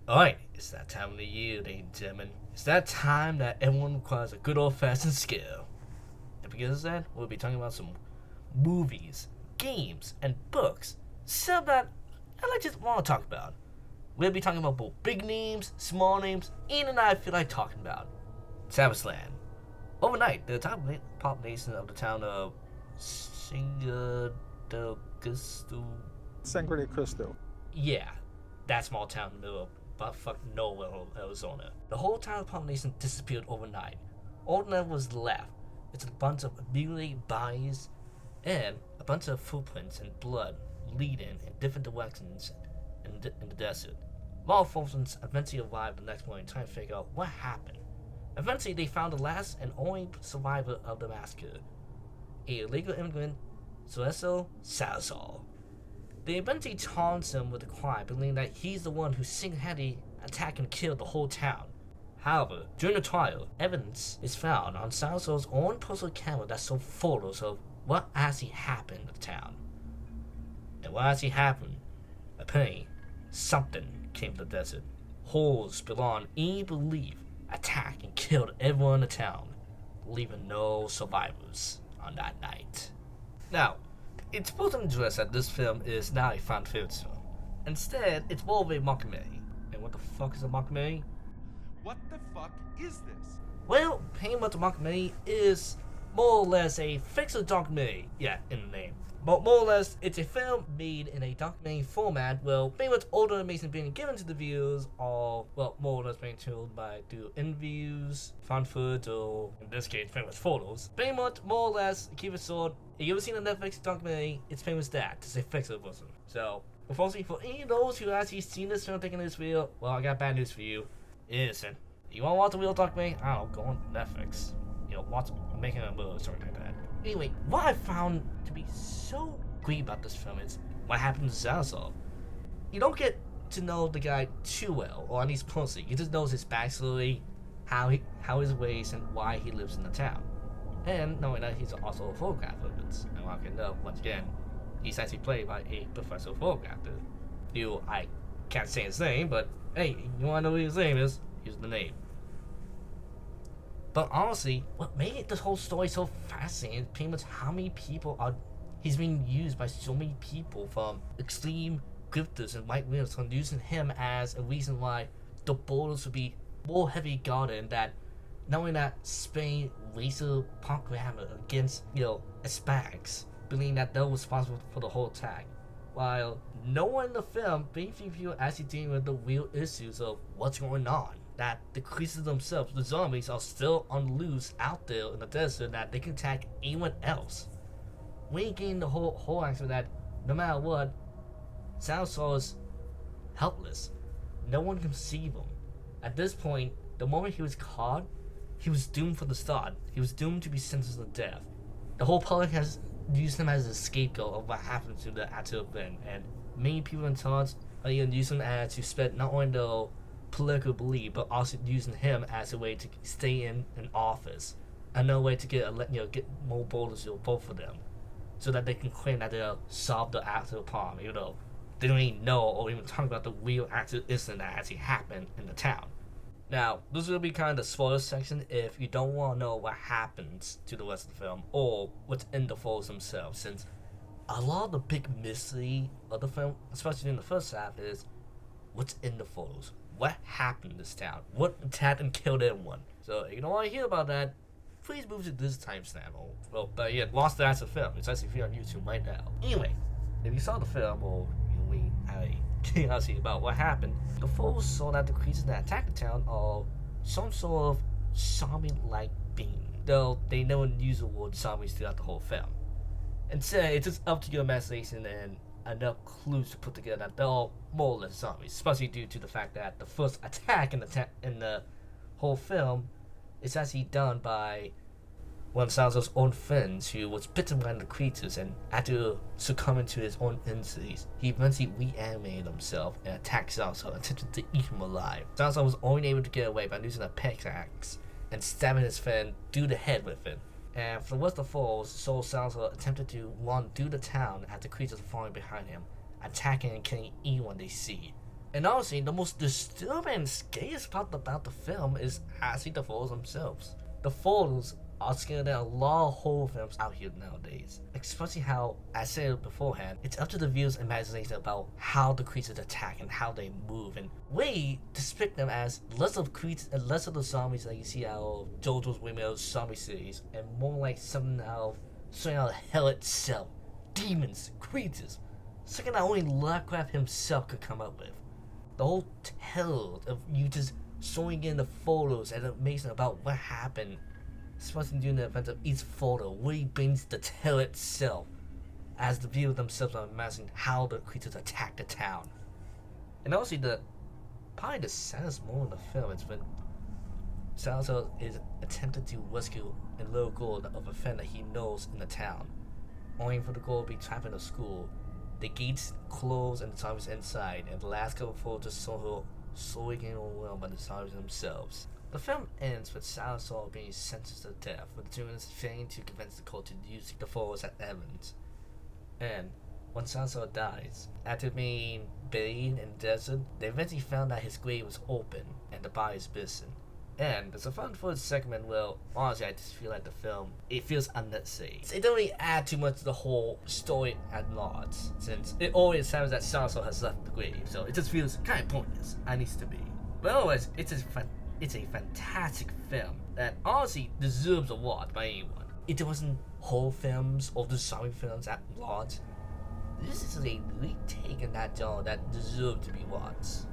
Alright, it's that time of the year, ladies and gentlemen. It's that time that everyone requires a good old fashioned scale. And because of that, we'll be talking about some movies, games, and books. Stuff that I just want to talk about. We'll be talking about both big names, small names, and I feel like talking about. Savageland. Overnight, the entire population of the town of Singa del Gusto. Sangre de Cristo. Yeah, that small town in the middle of buttfuck nowhere, Arizona. The whole town population disappeared overnight. All that was left is a bunch of mutilated bodies and a bunch of footprints and blood leading in different directions in the desert. Law enforcement eventually arrived the next morning trying to figure out what happened. Eventually, they found the last and only survivor of the massacre, a illegal immigrant, Celso Salazar. They eventually charged him with the crime, believing that he's the one who single-handedly attacked and killed the whole town. However, during the trial, evidence is found on Salazar's own personal camera that showed photos of what actually happened in the town. And what actually happened, apparently, something came to the desert. Hordes beyond any belief attacked and killed everyone in the town, leaving no survivors on that night. Now, it's important to address that this film is not a fan film. Instead, it's more of a mockumentary. And what the fuck is a mockumentary? What the fuck is this? Well, pretty much a mockumentary is more or less a fictional documentary. Yeah, in the name. But more or less, it's a film made in a documentary format, well, pretty much all the information being given to the viewers are, well, more or less being told by through interviews, found footage, or in this case, pretty much photos. Pretty much, more or less, keep it short. If you ever seen a Netflix documentary, it's pretty much that. It's a fictional version. So, unfortunately, for any of those who actually seen this film taking this video, well, I got bad news for you. Listen, you want to watch a real documentary? I don't know, go on Netflix. You know, watch making a movie or something like that. Anyway, what I found to be so great about this film is what happened to Salazar. You don't get to know the guy too well, or at least personally. You just know his backstory, how his ways, and why he lives in the town. And knowing that he's also a photographer, and I can know, once again, he's actually played by a professional photographer. I can't say his name, but hey, you wanna know what his name is? Here's the name. But honestly, what made this whole story so fascinating is pretty much how many people he's being used by so many people, from extreme grifters and right wingers, from using him as a reason why the borders would be more heavily guarded, and that knowing that Spain racial propaganda against, Hispanics, believing that they were responsible for the whole attack. While no one in the film, very few people actually dealing with the real issues of what's going on. That the creatures themselves, the zombies, are still on loose out there in the desert, that they can attack anyone else. We ain't getting the whole answer that no matter what, Salazar is helpless. No one can save him. At this point, the moment he was caught, he was doomed from the start. He was doomed to be sentenced to death. The whole public has used him as a scapegoat of what happened to the actual event, and many people in charge are even using him as to spread not only the political belief, but also using him as a way to stay in an office, another way to get more voters, vote for them, so that they can claim that they'll solve the actual problem, even though they don't even know or even talk about the real actual incident that actually happened in the town. Now, this will be kind of the spoiler section if you don't want to know what happens to the rest of the film or what's in the photos themselves, since a lot of the big mystery of the film, especially in the first half, is what's in the photos. What happened in this town? What attacked and killed everyone? So if you don't want to hear about that, please move to this timestamp. But yeah, watch the actual film. It's actually here on YouTube right now. Anyway, if you saw the film or we had a curiosity about what happened, the photos saw that the creatures that attacked the town are some sort of zombie-like being, though they never use the word zombies throughout the whole film. Instead, it's just up to your imagination and enough clues to put together that they're all more or less zombies, especially due to the fact that the first attack in the whole film is actually done by one of Salazar's own friends who was bitten by the creatures, and after succumbing to his own injuries, he eventually reanimated himself and attacked Salazar, attempting to eat him alive. Salazar was only able to get away by using a pickaxe and stabbing his friend through the head with it. And for the rest of the falls, Salazar attempted to run through the town as the creatures were falling behind him, attacking and killing anyone they see. And honestly, the most disturbing and scariest part about the film is actually the photos themselves. The photos are scarier than a lot of horror films out here nowadays. Especially how, as I said beforehand, it's up to the viewer's imagination about how the creatures attack and how they move, and we depict them as less of creatures and less of the zombies that you see out of JoJo's Whelan zombie series, and more like something out of hell itself. Demons, creatures, something that only Lovecraft himself could come up with. The whole tale of you just showing in the photos and amazing about what happened, especially during the events of each photo, really brings the tale itself, as the viewer themselves are imagining how the creatures attack the town. And also probably the saddest moment of the film is when Salazar is attempted to rescue a little girl of a friend that he knows in the town, only for the girl to be trapped in a school. The gates close and the zombies inside, and the last couple of photos just saw her slowly getting overwhelmed by the zombies themselves. The film ends with Salazar being sentenced to death, with the humans failing to convince the court to use the photos as evidence. And when Salazar dies, after being buried in the desert, they eventually found that his grave was open and the body is missing. And there's a fun footage segment where, honestly, I just feel like the film, it feels unnecessary. It doesn't really add too much to the whole story at large, since it always sounds that Salazar has left the grave, so it just feels kind of pointless, and needs to be. But otherwise, it's a fantastic film that honestly deserves a watch by anyone. If there wasn't horror films or the zombie films at large, this is a unique take on that genre that deserves to be watched.